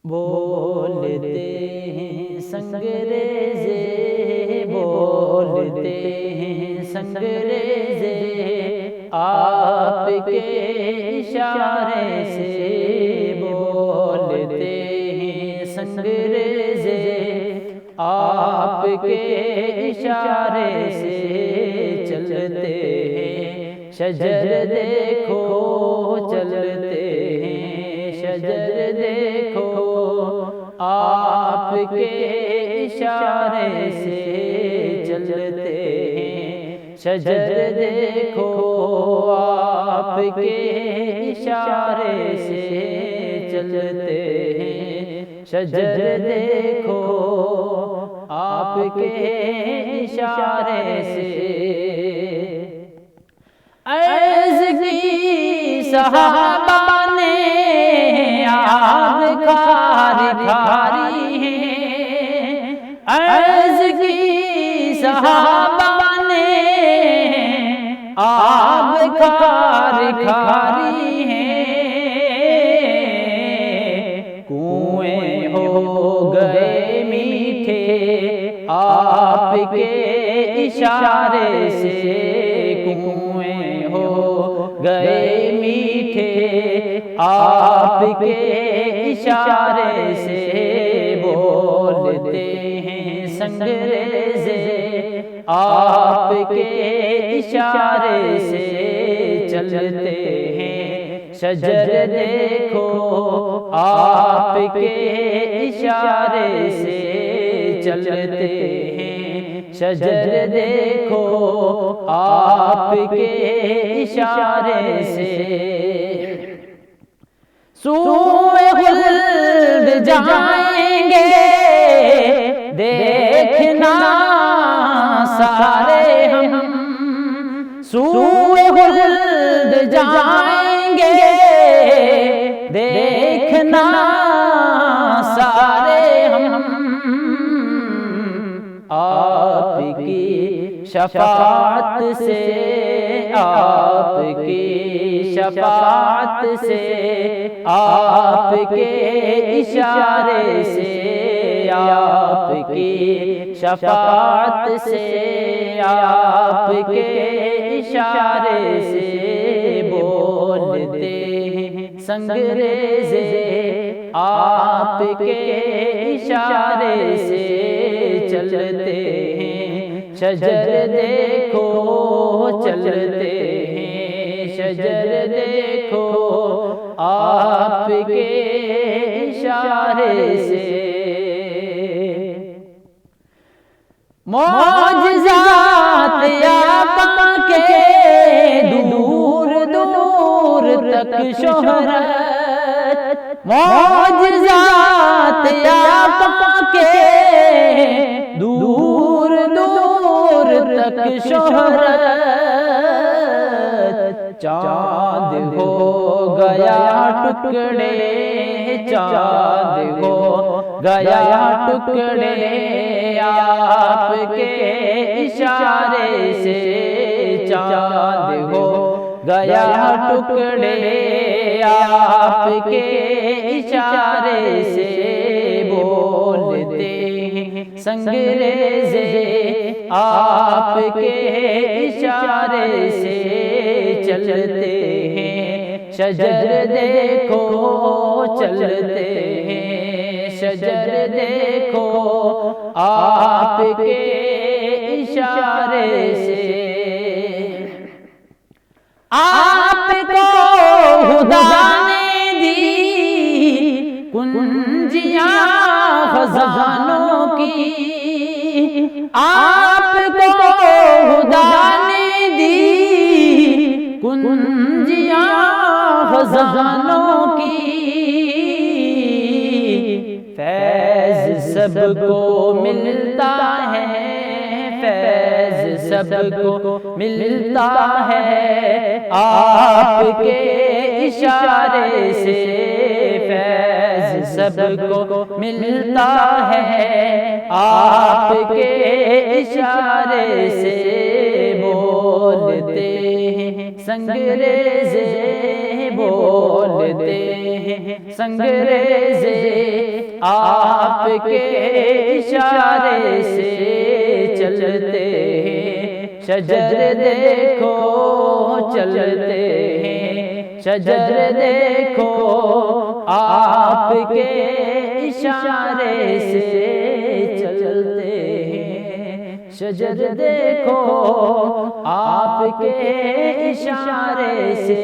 بولتے ہیں سنگریزے، بولتے ہیں سنگریزے، آپ کے اشارے سے بولتے ہیں سنگریزے، آپ کے اشارے سے چلتے ہیں شجر دیکھو چلتے ہیں شجر دیکھو، آپ کے اشارے سے چلتے ہیں شجر دیکھو، آپ کے اشارے سے چلتے ہیں شجر دیکھو، آپ کے اشارے سے۔ عرض کی صحابہ نے آب کھاری کھاری ہے، عرض کی صحابہ نے آب کھاری کھاری ہے، کنویں ہو گئے میٹھے آپ کے اشارے سے، کنویں ہو گئے میٹھے آپ کے اشارے سے، بولتے ہیں سنگریزے، آپ کے اشارے سے چلتے ہیں شجر دیکھو، آپ کے اشارے سے چلتے ہیں شجر دیکھو، آپ کے اشارے سے۔ سوئے خلد جائیں گے دیکھنا سارے ہم، سوئے خلد جائیں گے دیکھنا سارے ہم، آپ کی شفاعت سے، آپ کی شفاعت سے، آپ کے اشارے سے، آپ کی شفاعت سے، آپ کے اشارے سے بولتے ہیں سنگریزے، آپ کے اشارے سے چلتے ہیں شجر دیکھو چلتے ہیں شجر دیکھو، آپ کے اشارے سے۔ معجزات آقا کے دور دور تک شہرت، معجزات آقا کے دور دور تک شہرت، چاند ہو گیا ٹکڑے، چاند ہو گیا ٹکڑے آپ کے اشارے سے، چاند ہو گیا ٹکڑے آپ کے اشارے سے، بولتے ہیں سنگریزے، آپ کے اشارے سے چلتے ہیں شجر دیکھو چلتے ہیں شجر دیکھو، آپ کے اشارے سے۔ آپ کو خدا نے دی کنجیاں خزانوں کی، آپ کو خدا نے دی کنجیاں خزانوں کی، فیض سب کو ملتا ہے، فیض سب کو ملتا ہے آپ کے اشارے سے، فیض سب کو ملتا ہے آپ کے اشارے سے، بولتے ہیں سنگریزے، بولتے ہیں سنگریزے آپ کے اشارے سے چلتے ہیں شجر دیکھو چلتے ہیں شجر دیکھو آپ کے اشارے سے چلتے ہیں شجر دیکھو آپ کے اشارے سے